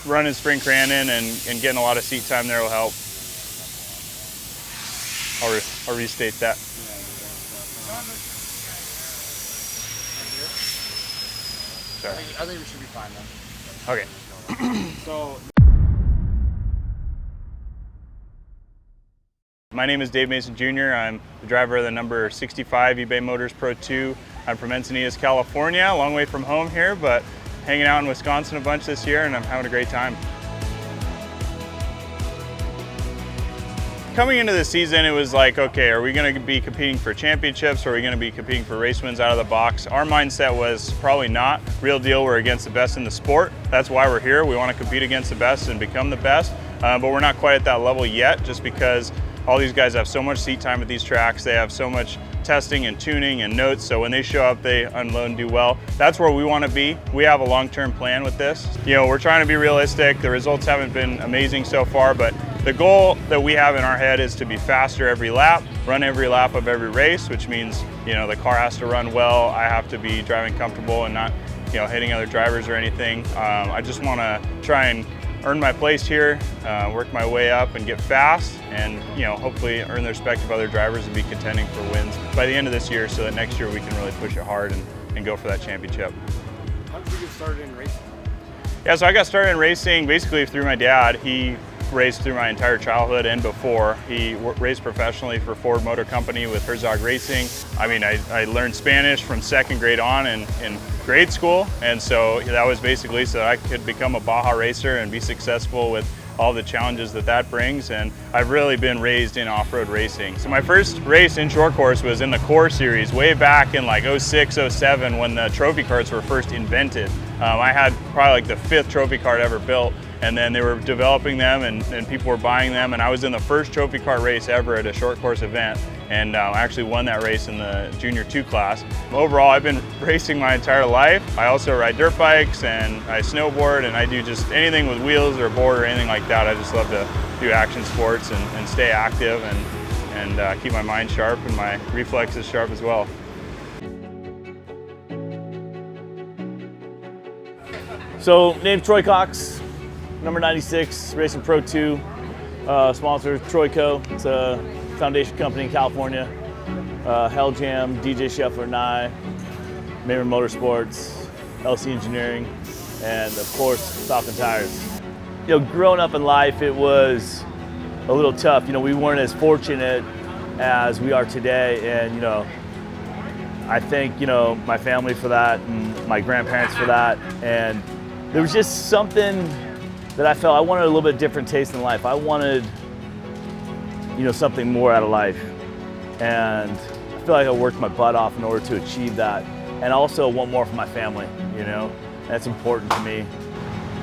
running Spring Crandon and getting a lot of seat time there will help. I'll restate that. Sorry. I think we should be fine then. Okay. So. My name is Dave Mason Jr. I'm the driver of the number 65 eBay Motors Pro 2. I'm from Encinitas, California, a long way from home here, but hanging out in Wisconsin a bunch this year, and I'm having a great time. Coming into the season, it was like, okay, are we going to be competing for championships, or are we going to be competing for race wins out of the box? Our mindset was probably not. Real deal, we're against the best in the sport. That's why we're here. We want to compete against the best and become the best, but we're not quite at that level yet, just because all these guys have so much seat time at these tracks. They have so much testing and tuning and notes, so when they show up, they unload and do well. That's where we want to be. We have a long-term plan with this. You know, we're trying to be realistic. The results haven't been amazing so far, but the goal that we have in our head is to be faster every lap, run every lap of every race, which means, you know, the car has to run well. I have to be driving comfortable and not, you know, hitting other drivers or anything. I just want to try and earn my place here, work my way up and get fast, and, you know, hopefully earn the respect of other drivers and be contending for wins by the end of this year, so that next year we can really push it hard and go for that championship. How did you get started in racing? Yeah, so I got started in racing basically through my dad. He raced through my entire childhood and before. He raced professionally for Ford Motor Company with Herzog Racing. I mean, I learned Spanish from second grade on in grade school, and so that was basically so that I could become a Baja racer and be successful with all the challenges that brings, and I've really been raised in off-road racing. So my first race in short course was in the Core Series way back in like 06, 07 when the trophy carts were first invented. I had probably like the 5th trophy cart ever built, and then they were developing them and people were buying them, and I was in the first trophy cart race ever at a short course event, and I actually won that race in the Junior 2 class. Overall, I've been racing my entire life. I also ride dirt bikes and I snowboard, and I do just anything with wheels or a board or anything like that. I just love to do action sports and stay active and keep my mind sharp and my reflexes sharp as well. So, name's Troy Cox, number 96, racing Pro 2, sponsor Troyco. It's a foundation company in California. Hell Jam, DJ Scheffler and I, Maymer Motorsports, LC Engineering, and of course, Falcon Tires. You know, growing up in life, it was a little tough. You know, we weren't as fortunate as we are today, and, you know, I thank, you know, my family for that and my grandparents for that, and there was just something that I felt I wanted a little bit different taste in life. I wanted, you know, something more out of life. And I feel like I worked my butt off in order to achieve that. And I also want more for my family, you know? That's important to me.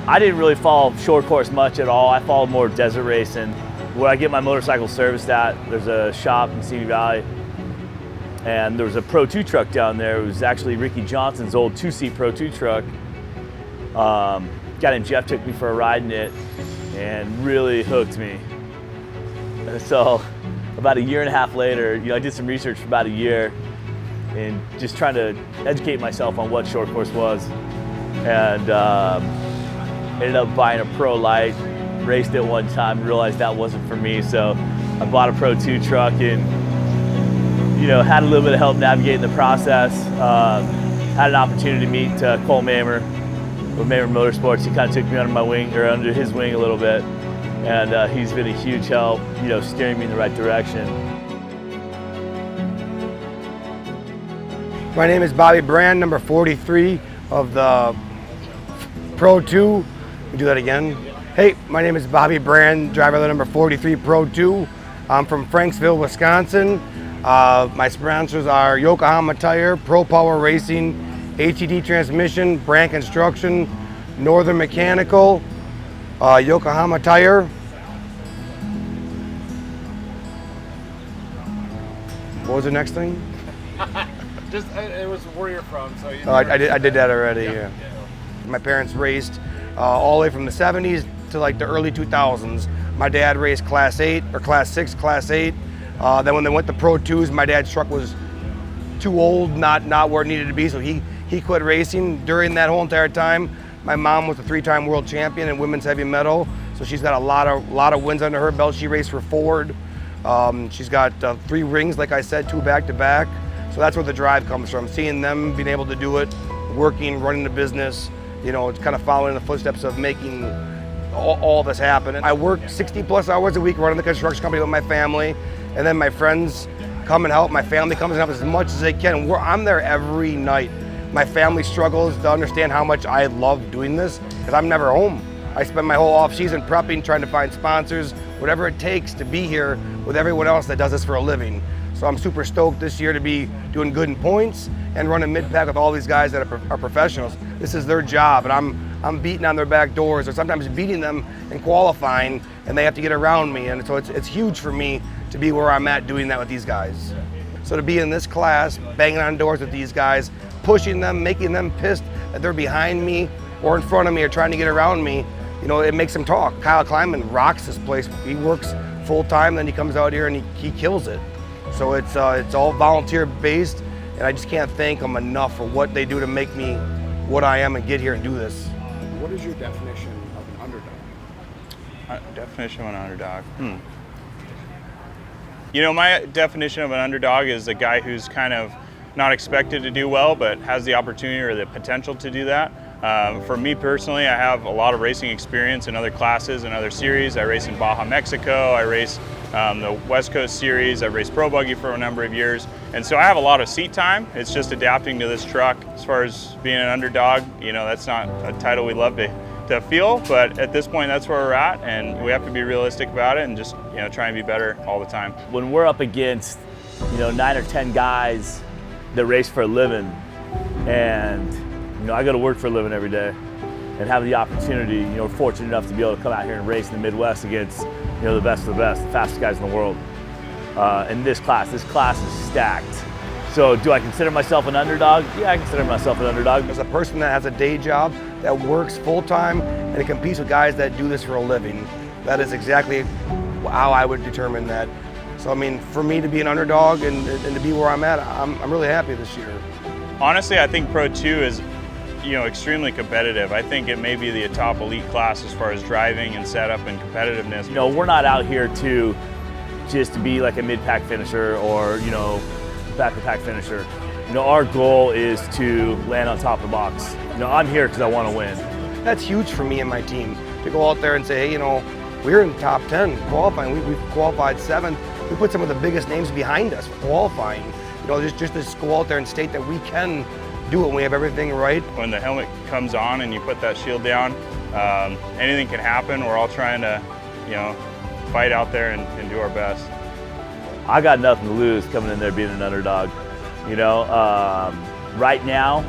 I didn't really follow short course much at all. I followed more desert racing. Where I get my motorcycle serviced at, there's a shop in Simi Valley. And there was a Pro 2 truck down there. It was actually Ricky Johnson's old 2-seat Pro 2 truck. Guy named Jeff took me for a ride in it and really hooked me. And so about a year and a half later, you know, I did some research for about a year and just trying to educate myself on what short course was, and ended up buying a Pro Light, raced it one time, realized that wasn't for me, so I bought a Pro 2 truck and, you know, had a little bit of help navigating the process. Had an opportunity to meet Cole Maymer with Maymer Motorsports. He kind of took me under my wing, or under his wing a little bit, and he's been a huge help, you know, steering me in the right direction. My name is Bobby Brand, number 43 of the Pro 2. We do that again. Hey, my name is Bobby Brand, driver of the number 43 Pro 2. I'm from Franksville, Wisconsin. My sponsors are Yokohama Tire, Pro Power Racing, ATD Transmission, Brand Construction, Northern Mechanical, Yokohama Tire. What was the next thing? Just, it was where you're from, so you know. I did that already, yeah. My parents raced all the way from the 70s to like the early 2000s. My dad raced Class 8, or Class 6, Class 8. Then when they went to Pro 2s, my dad's truck was too old, not where it needed to be, so he quit racing. During that whole entire time, My mom was a 3-time world champion in women's heavy metal, so she's got a lot of wins under her belt. She raced for Ford. She's got 3 rings, like I said, 2 back-to-back. So that's where the drive comes from. Seeing them being able to do it, working, running the business, you know, it's kind of following in the footsteps of making all this happen. I work 60+ hours a week running the construction company with my family, and then my friends come and help. My family comes and helps as much as they can. I'm there every night. My family struggles to understand how much I love doing this because I'm never home. I spend my whole off season prepping, trying to find sponsors, whatever it takes to be here with everyone else that does this for a living. So I'm super stoked this year to be doing good in points and running mid-pack with all these guys that are professionals. This is their job, and I'm beating on their back doors, or sometimes beating them in qualifying, and they have to get around me. And so it's huge for me to be where I'm at doing that with these guys. So to be in this class, banging on doors with these guys, pushing them, making them pissed that they're behind me or in front of me or trying to get around me, you know, it makes them talk. Kyle Kleinman rocks this place. He works full time, then he comes out here and he kills it. So it's all volunteer based, and I just can't thank them enough for what they do to make me what I am and get here and do this. What is your definition of an underdog? Definition of an underdog. You know, my definition of an underdog is a guy who's kind of not expected to do well, but has the opportunity or the potential to do that. For me personally, I have a lot of racing experience in other classes and other series. I race in Baja, Mexico. I race the West Coast Series. I raced Pro Buggy for a number of years. And so I have a lot of seat time. It's just adapting to this truck. As far as being an underdog, you know, that's not a title we love to feel, but at this point, that's where we're at, and we have to be realistic about it and just, you know, try and be better all the time. When we're up against, you know, 9 or 10 guys that race for a living, and, you know, I go to work for a living every day, and have the opportunity, you know, fortunate enough to be able to come out here and race in the Midwest against, you know, the best of the best, the fastest guys in the world. And this class is stacked. So do I consider myself an underdog? Yeah, I consider myself an underdog. As a person that has a day job, that works full-time, and it competes with guys that do this for a living, that is exactly how I would determine that. So, I mean, for me to be an underdog and to be where I'm at, I'm really happy this year. Honestly, I think Pro 2 is, you know, extremely competitive. I think it may be the top elite class as far as driving and setup and competitiveness. You know, we're not out here to just be like a mid-pack finisher or, you know, back-to-pack finisher. You know, our goal is to land on top of the box. You know, I'm here because I want to win. That's huge for me and my team, to go out there and say, hey, you know, we're in the top 10 qualifying. We've qualified 7th. We put some of the biggest names behind us for qualifying. You know, just to go out there and state that we can do it when we have everything right. When the helmet comes on and you put that shield down, anything can happen. We're all trying to, you know, fight out there and do our best. I got nothing to lose coming in there being an underdog. You know, right now,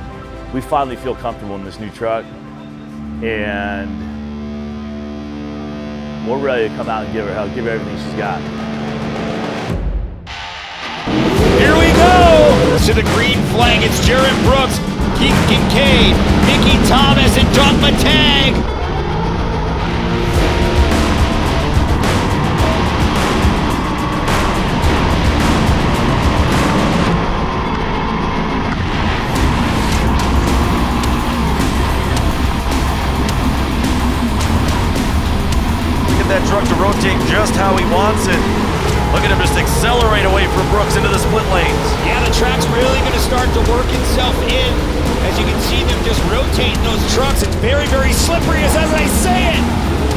we finally feel comfortable in this new truck, and we're ready to come out and give her everything she's got. Here we go! To the green flag, it's Jarrett Brooks, Keith Kincaid, Mickey Thomas, and Doug Matag. That truck to rotate just how he wants it. Look at him just accelerate away from Brooks into the split lanes. Yeah, the track's really going to start to work itself in. As you can see them just rotating those trucks. It's very, very slippery as I say it.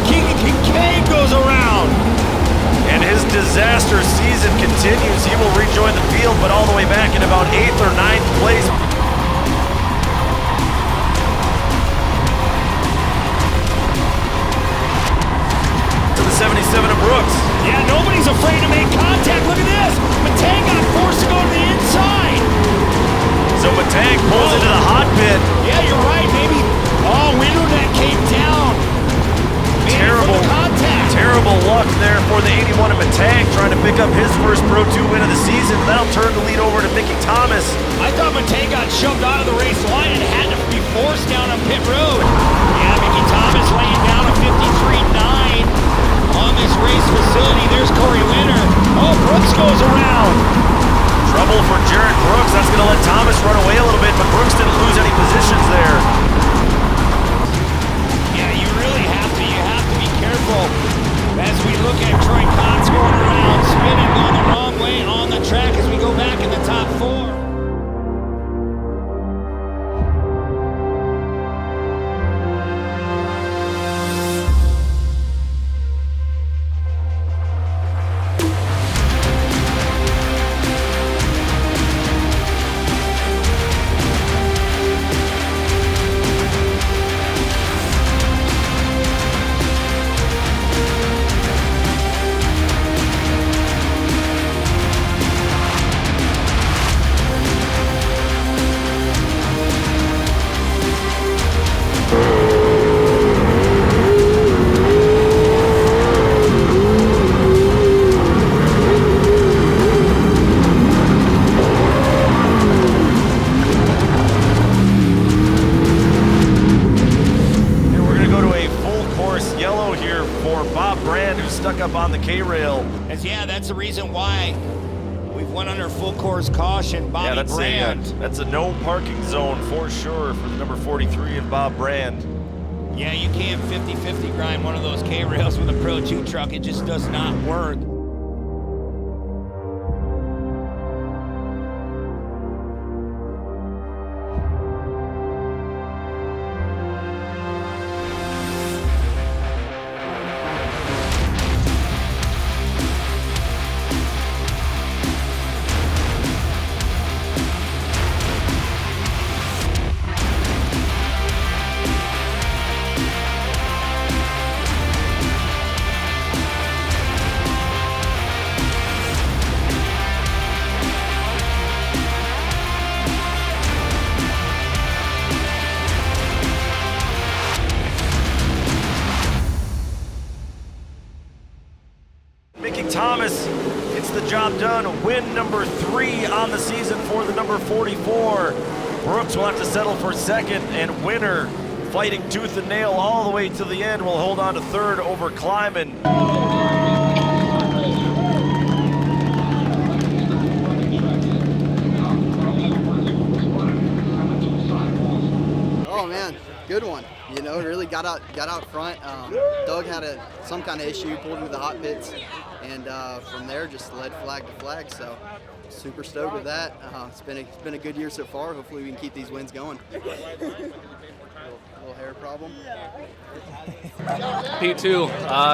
Kincaid goes around. And his disaster season continues. He will rejoin the field, but all the way back in about 8th or 9th place. To the 77 of Brooks. Yeah, nobody's afraid to make contact. Look at this. Matang got forced to go to the inside. So Matang pulls into the hot pit. Yeah, you're right. Maybe. Oh, window net came down. Terrible luck there for the 81 of Matang, trying to pick up his first Pro 2 win of the season. That'll turn the lead over to Mickey Thomas. I thought Matang got shoved out of the race line and had to be forced down on pit road. Yeah, Mickey Thomas laying down a 53.9 on this race facility. There's Corey Winter. Oh, Brooks goes around. Trouble for Jarrett Brooks. That's going to let Thomas run away a little bit, but Brooks didn't lose any positions there. yellow here for Bob Brand, who's stuck up on the K-rail. Yeah, that's the reason why we've went under full course caution. Bobby Brand. That's a no parking zone for sure for the number 43 and Bob Brand. Yeah, you can't 50-50 grind one of those K-rails with a Pro 2 truck. It just does not work. Thomas gets the job done. Win number 3 on the season for the number 44. Brooks will have to settle for second, and Winner, fighting tooth and nail all the way to the end, will hold on to third over Kleiman. Oh man, good one. You know, really got out front. Doug had some kind of issue, pulled into the hot pits, and from there just led flag to flag. So super stoked with that. It's been a good year so far. Hopefully we can keep these wins going. Little hair problem. P2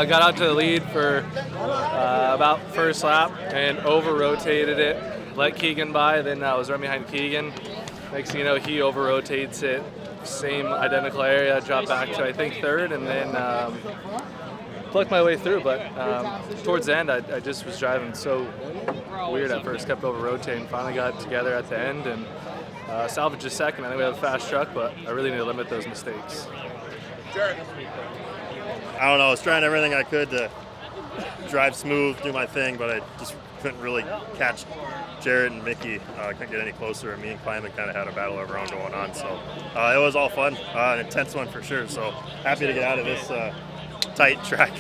got out to the lead for about first lap and over rotated it. Let Keegan by. Then I was right behind Keegan. Next thing you know, he over rotates it. Same identical area, dropped back to I think third, and then plucked my way through. But towards the end, I just was driving so weird at first, kept over rotating. Finally got together at the end and salvaged a second. I think we have a fast truck, but I really need to limit those mistakes. I don't know. I was trying everything I could to drive smooth, do my thing, but I just couldn't really catch Jared and Mickey. Couldn't get any closer, and me and Kleiman kind of had a battle of our own going on. So it was all fun, an intense one for sure. So happy to get out of this tight track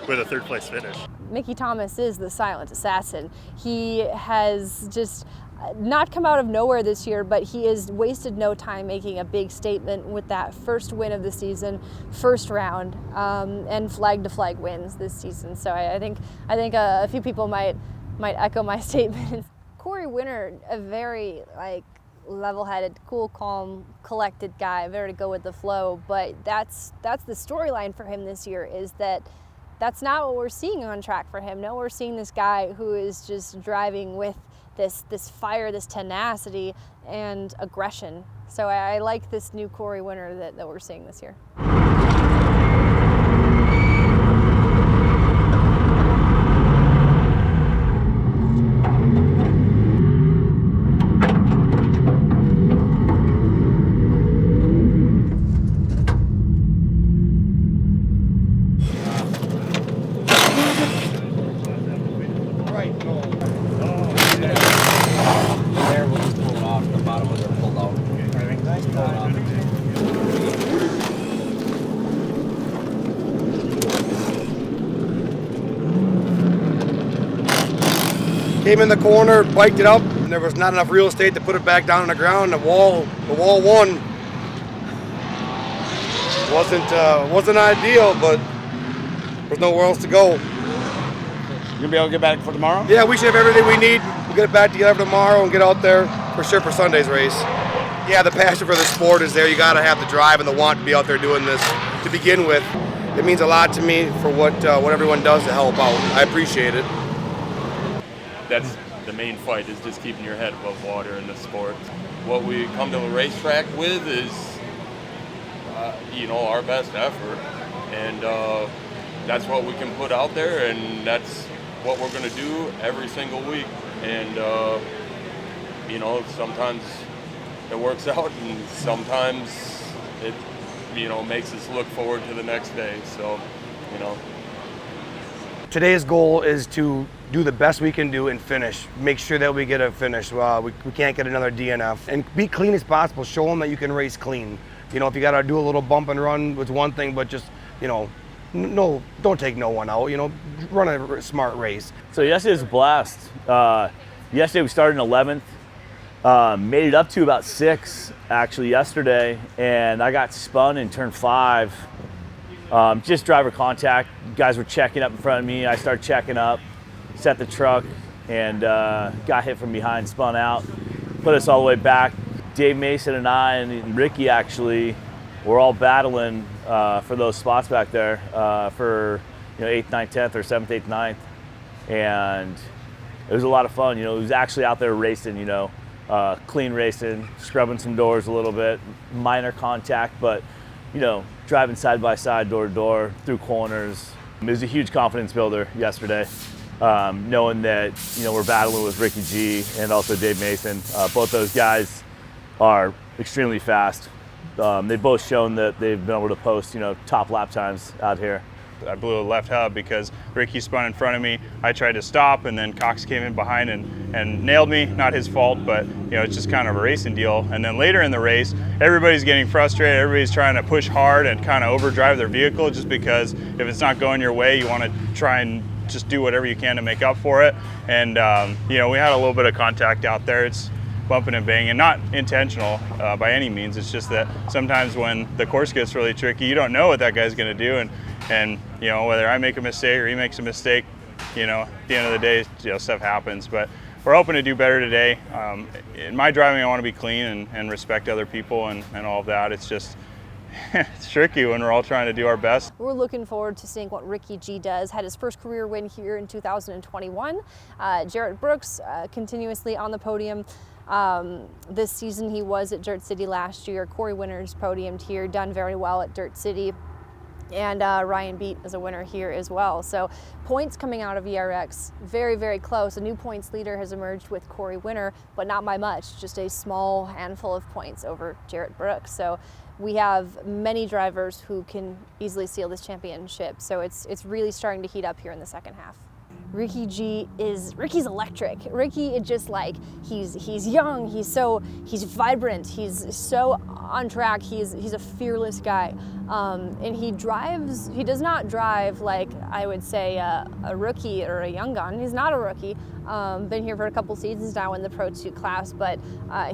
with a third place finish. Mickey Thomas is the silent assassin. He has just not come out of nowhere this year, but he has wasted no time making a big statement with that first win of the season, first round, and flag to flag wins this season. So I think a few people might echo my statement. Corey Winner, a very level-headed, cool, calm, collected guy, very to go with the flow. But that's the storyline for him this year, is that's not what we're seeing on track for him. No, we're seeing this guy who is just driving with this fire, this tenacity, and aggression. So I like this new Corey Winner that we're seeing this year. Came in the corner, biked it up, and there was not enough real estate to put it back down on the ground. The wall won. Wasn't ideal, but there's nowhere else to go. You gonna be able to get back for tomorrow? Yeah, we should have everything we need. We'll get it back together tomorrow and get out there for sure for Sunday's race. Yeah, the passion for the sport is there. You gotta have the drive and the want to be out there doing this to begin with. It means a lot to me for what everyone does to help out. I appreciate it. That's the main fight, is just keeping your head above water in the sport. What we come to the racetrack with is, our best effort, and that's what we can put out there, and that's what we're going to do every single week. And sometimes it works out, and sometimes it makes us look forward to the next day. So Today's goal is to do the best we can do and finish. Make sure that we get a finish. We can't get another DNF. And be clean as possible. Show them that you can race clean. If you got to do a little bump and run, it's one thing, but just, no, don't take no one out. You know, run a smart race. So yesterday was a blast. Yesterday we started in 11th, made it up to about 6 actually yesterday, and I got spun in turn 5. Just driver contact. Guys were checking up in front of me. I started checking up, set the truck, and got hit from behind, spun out, put us all the way back. Dave Mason and I and Ricky actually were all battling for those spots back there for 8th, 9th, 10th, or 7th, 8th, 9th, and it was a lot of fun. It was actually out there racing. Clean racing, scrubbing some doors a little bit, minor contact, but driving side by side, door to door, through corners. It was a huge confidence builder yesterday, knowing that we're battling with Ricky G and also Dave Mason. Both those guys are extremely fast. They've both shown that they've been able to post top lap times out here. I blew a left hub because Ricky spun in front of me. I tried to stop, and then Cox came in behind and nailed me. Not his fault, but it's just kind of a racing deal. And then later in the race, everybody's getting frustrated. Everybody's trying to push hard and kind of overdrive their vehicle, just because if it's not going your way, you want to try and just do whatever you can to make up for it. And we had a little bit of contact out there. It's bumping and banging, not intentional by any means. It's just that sometimes when the course gets really tricky, you don't know what that guy's going to do, and whether I make a mistake or he makes a mistake, at the end of the day, stuff happens. But we're hoping to do better today. In my driving, I want to be clean and respect other people and all of that. It's just it's tricky when we're all trying to do our best. We're looking forward to seeing what Ricky G does. Had his first career win here in 2021. Jarrett Brooks continuously on the podium. This season he was at Dirt City last year. Corey Winters podiumed here, done very well at Dirt City. And Ryan Beat is a winner here as well. So points coming out of ERX, very, very close. A new points leader has emerged with Corey Winter, but not by much, just a small handful of points over Jarrett Brooks. So we have many drivers who can easily seal this championship. So it's really starting to heat up here in the second half. Ricky's electric. Ricky, it just he's young, he's vibrant, he's so on track, he's a fearless guy. And he does not drive like I would say a rookie or a young gun. He's not a rookie. Been here for a couple seasons now in the Pro 2 class, but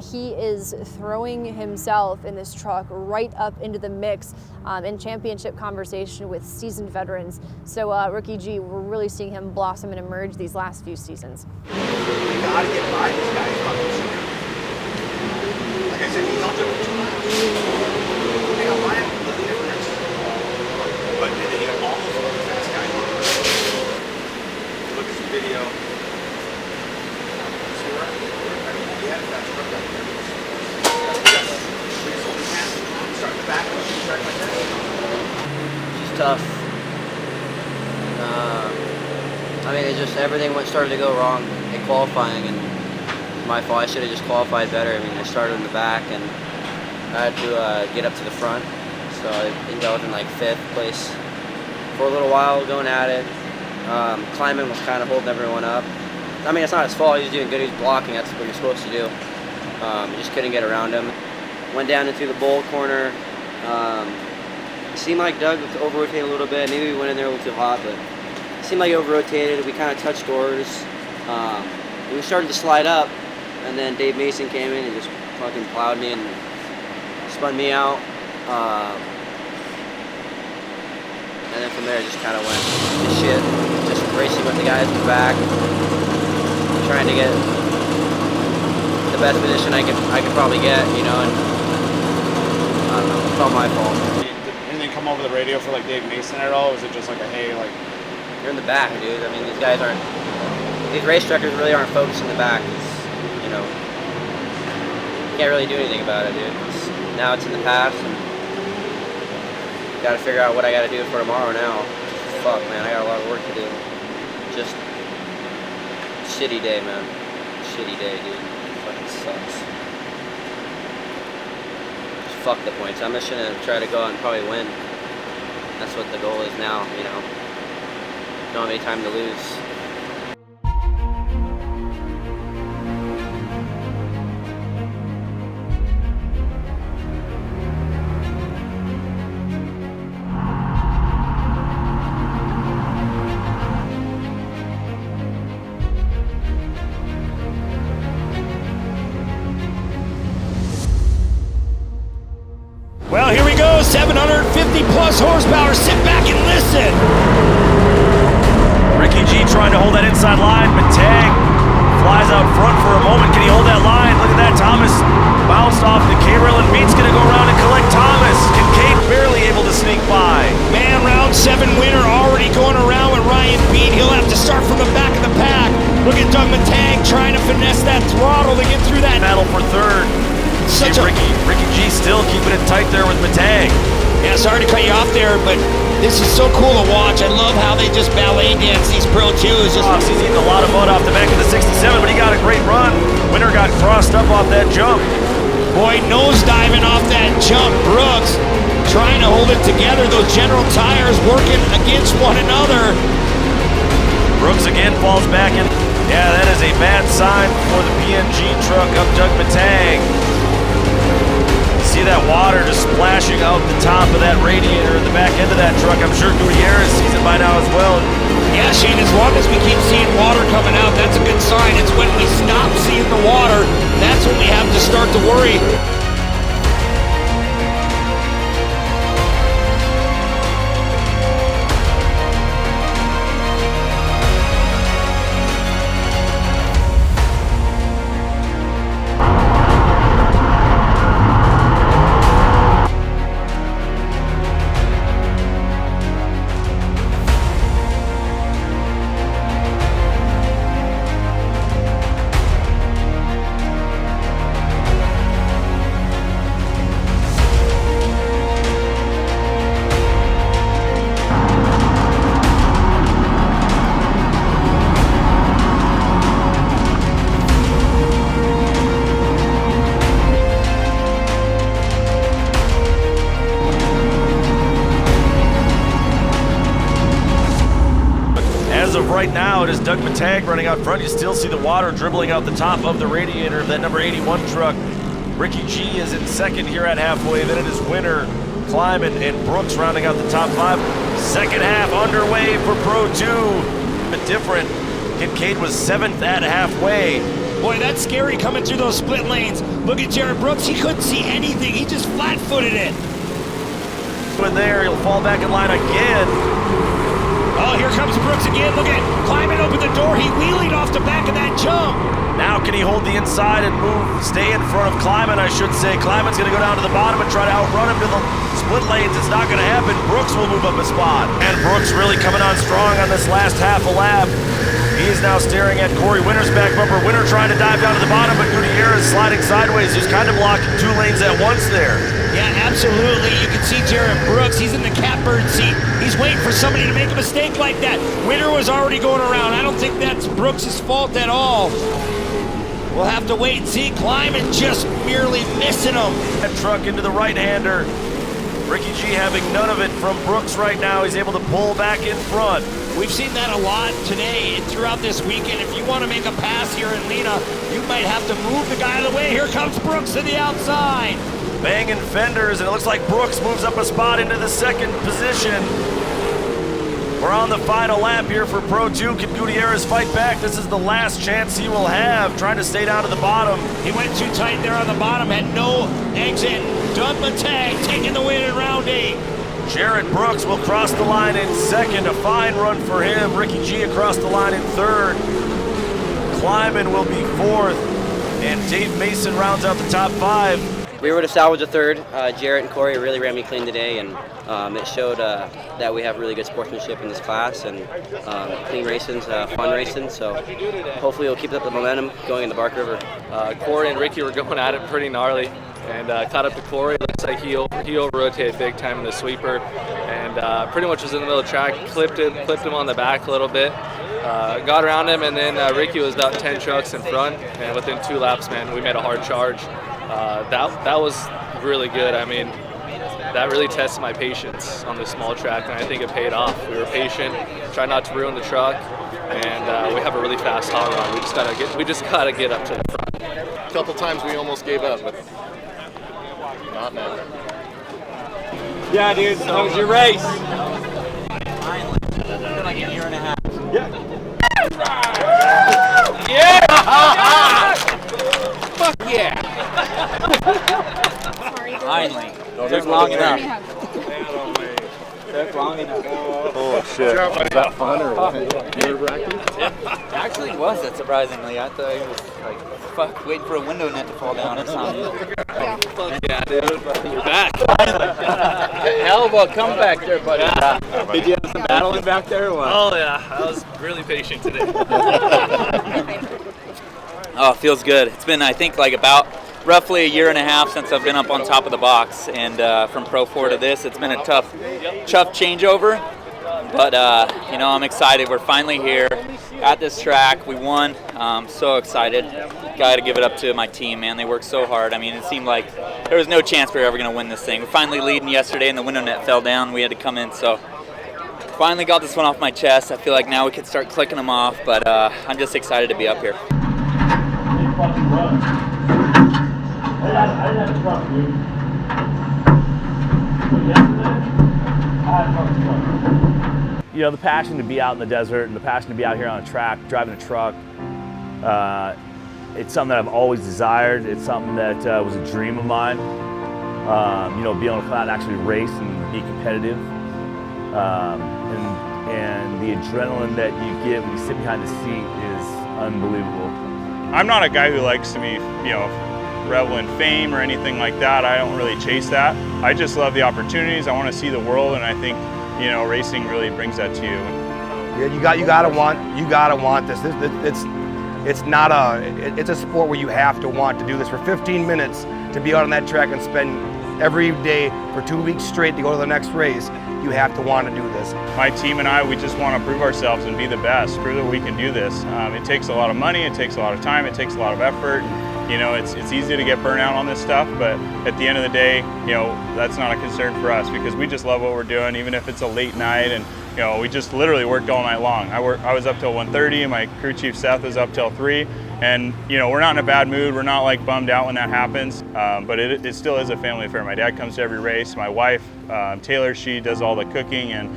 he is throwing himself in this truck right up into the mix in championship conversation with seasoned veterans. So Ricky G, we're really seeing him blossom and emerge these last few seasons. You gotta get by this guy. Like I said, he's on to they got Ryan a little difference. But they got all those really fast guys on the road. Look at some video. See where he had a fast truck out there. Start the back, track like that. It's tough. It just everything started to go wrong in qualifying, and it's my fault. I should have just qualified better. I started in the back, and I had to get up to the front. So I think I was in 5th place for a little while, going at it. Climbing was kind of holding everyone up. It's not his fault. He was doing good. He was blocking. That's what you're supposed to do. Just couldn't get around him. Went down into the bowl corner. It seemed like Doug over-rotated a little bit. Maybe we went in there a little too hot, but it seemed like he over-rotated. We kind of touched doors. We started to slide up, and then Dave Mason came in and just fucking plowed me and spun me out. And then from there, it just kind of went to shit. Just racing with the guys in the back, trying to get the best position I could probably get, and I don't know, it's all my fault. Did anything come over the radio for Dave Mason at all? Or was it just hey, you're in the back, dude. These guys these race directors really aren't focused in the back. You can't really do anything about it, dude. Now it's in the past, and got to figure out what I got to do for tomorrow now. Fuck, man, I got a lot of work to do. Just shitty day, man. Shitty day, dude. Fucking sucks. Just fuck the points. I'm just gonna try to go out and probably win. That's what the goal is now, Don't have any time to lose. 750 plus horsepower. Sit back and listen. Ricky G trying to hold that inside line. Matang flies out front for a moment. Can he hold that line? Look at that. Thomas bounced off the K-rail, and Beat's going to go around and collect Thomas. Kincaid barely able to sneak by. Man, round 7 winner already going around with Ryan Beat. He'll have to start from the back of the pack. Look at Doug Matang trying to finesse that throttle to get through that. Battle for third. Such Ricky G still keeping it tight there with Matang. Yeah, sorry to cut you off there, but this is so cool to watch. I love how they just ballet dance these Pro 2s. He's eating a lot of mud off the back of the 67, but he got a great run. Winner got crossed up off that jump. Boy, nose diving off that jump. Brooks trying to hold it together. Those General tires working against one another. Brooks again falls back in. Yeah, that is a bad sign for the PNG truck of Doug Matang. See that water just splashing out the top of that radiator in the back end of that truck. I'm sure Gutierrez sees it by now as well. Yeah, Shane, as long as we keep seeing water coming out, that's a good sign. It's when we stop seeing the water, that's when we have to start to worry. As of right now, it is Doug Matang running out front. You still see the water dribbling out the top of the radiator of that number 81 truck. Ricky G is in second here at halfway. Then it is Winner, Kleiman, and Brooks rounding out the top 5. Second half underway for Pro 2. But different. Kincaid was 7th at halfway. Boy, that's scary coming through those split lanes. Look at Jared Brooks. He couldn't see anything. He just flat-footed it. In there, he'll fall back in line again. Oh, here comes Brooks again. Look at Kleiman open the door. He wheelied off the back of that jump. Now can he hold the inside and move, stay in front of Kleiman, I should say. Kleiman's going to go down to the bottom and try to outrun him to the split lanes. It's not going to happen. Brooks will move up a spot. And Brooks really coming on strong on this last half a lap. He is now staring at Corey Winner's back bumper. Winner trying to dive down to the bottom, but Gutierrez sliding sideways. He's kind of blocking 2 lanes at once there. Yeah, absolutely. You can see Jared Brooks. He's in the catbird seat. He's waiting for somebody to make a mistake like that. Winner was already going around. I don't think that's Brooks' fault at all. We'll have to wait and see. Kleiman just merely missing him. That truck into the right-hander. Ricky G having none of it from Brooks right now. He's able to pull back in front. We've seen that a lot today and throughout this weekend. If you want to make a pass here in Lena, you might have to move the guy out of the way. Here comes Brooks to the outside. Banging fenders, and it looks like Brooks moves up a spot into the second position. We're on the final lap here for Pro 2. Can Gutierrez fight back? This is the last chance he will have, trying to stay down to the bottom. He went too tight there on the bottom, had no exit. Doug Matang taking the win in round 8. Jared Brooks will cross the line in second. A fine run for him. Ricky G across the line in third. Kleiman will be fourth. And Dave Mason rounds out the top 5. We were to salvage a third. Jarrett and Corey really ran me clean today, and it showed that we have really good sportsmanship in this class, and clean racing's fun racing, so hopefully we'll keep up the momentum going into Bark River. Corey and Ricky were going at it pretty gnarly, and caught up to Corey. Looks like he over-rotated big time in the sweeper, and pretty much was in the middle of the track, clipped him on the back a little bit. Got around him, and then Ricky was about 10 trucks in front, and within 2 laps, man, we made a hard charge. That was really good. I mean, that really tested my patience on this small track, and I think it paid off. We were patient, tried not to ruin the truck, and we have a really fast hot run. We just gotta get up to the front. A couple times we almost gave up, but not now. Yeah, dude. How was your race? Finally. It's been like a year and a half. Yeah. Yeah! Fuck yeah! Finally. Took long enough. long enough. Oh shit! Was that fun or what? Nerve-wracking? Actually, it wasn't, surprisingly. I thought it was like, fuck, waiting for a window net to fall down or something. Yeah, dude. You're back. Hell of a comeback there, buddy. Yeah. Did you have some battling back there or what? Oh yeah, I was really patient today. Oh, it feels good. It's been, I think, like about roughly a year and a half since I've been up on top of the box, and from Pro 4 to this, it's been a tough changeover. But you know, I'm excited. We're finally here at this track. We won. So excited. Got to give it up to my team, man. They worked so hard. I mean, it seemed like there was no chance we were ever going to win this thing. We're finally leading yesterday, and the window net fell down. We had to come in, so finally got this one off my chest. I feel like now we can start clicking them off, but I'm just excited to be up here. You know, the passion to be out in the desert and the passion to be out here on a track, driving a truck, it's something that I've always desired. It's something that was a dream of mine. You know, being able to come out and actually race and be competitive. And the adrenaline that you get when you sit behind the seat is unbelievable. I'm not a guy who likes to be, you know, revel in fame or anything like that. I don't really chase that. I just love the opportunities. I want to see the world, and I think, you know, racing really brings that to you. Yeah, you gotta want this. It's a sport where you have to want to do this. For 15 minutes to be out on that track and spend every day for 2 weeks straight to go to the next race, you have to want to do this. My team and I, we just want to prove ourselves and be the best, prove that we can do this. It takes a lot of money, it takes a lot of time, it takes a lot of effort. You know, it's easy to get burnt out on this stuff, but at the end of the day, you know, that's not a concern for us because we just love what we're doing, even if it's a late night, and you know, we just literally worked all night long. I was up till 1:30, and my crew chief Seth was up till 3, and you know, we're not in a bad mood. We're not like bummed out when that happens, but it still is a family affair. My dad comes to every race. My wife, Taylor, she does all the cooking and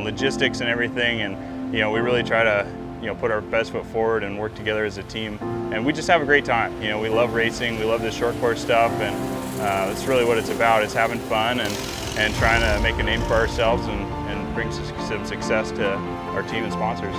logistics and everything, and you know, we really try to, you know, put our best foot forward and work together as a team. And we just have a great time. You know, we love racing, we love the short course stuff, and that's really what it's about, is having fun and trying to make a name for ourselves and bring some success to our team and sponsors.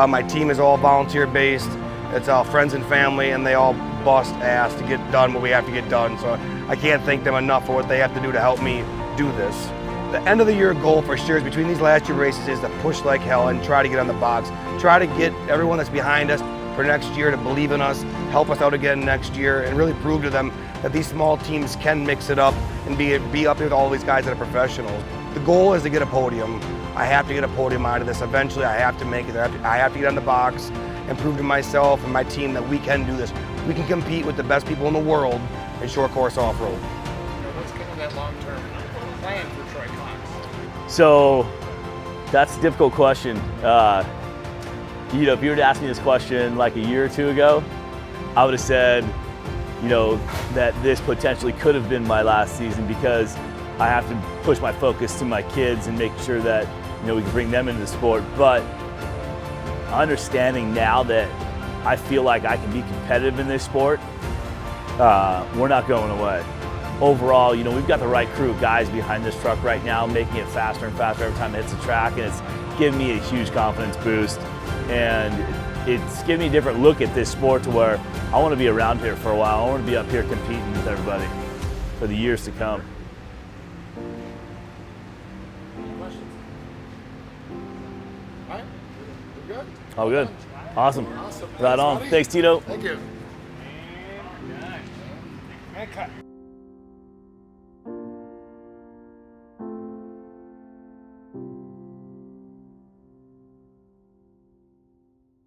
My team is all volunteer based. It's all friends and family, and they all bust ass to get done what we have to get done. So I can't thank them enough for what they have to do to help me do this. The end of the year goal for sure is between these last 2 races is to push like hell and try to get on the box. Try to get everyone that's behind us for next year to believe in us, help us out again next year, and really prove to them that these small teams can mix it up and be up here with all these guys that are professionals. The goal is to get a podium. I have to get a podium out of this. Eventually I have to make it. I have to get on the box and prove to myself and my team that we can do this. We can compete with the best people in the world in short course off-road. What's kind of that long-term plan for Troy Cox? So that's a difficult question. You know, if you were to ask me this question like a year or two ago, I would have said, you know, that this potentially could have been my last season because I have to push my focus to my kids and make sure that, you know, we can bring them into the sport. But understanding now that I feel like I can be competitive in this sport, we're not going away. Overall, you know, we've got the right crew of guys behind this truck right now, making it faster and faster every time it hits the track, and it's giving me a huge confidence boost. And it's giving me a different look at this sport to where I want to be around here for a while. I want to be up here competing with everybody for the years to come. All right, we're good. All good. Awesome. Awesome. Right on. Thanks, Tito. Thank you. And cut.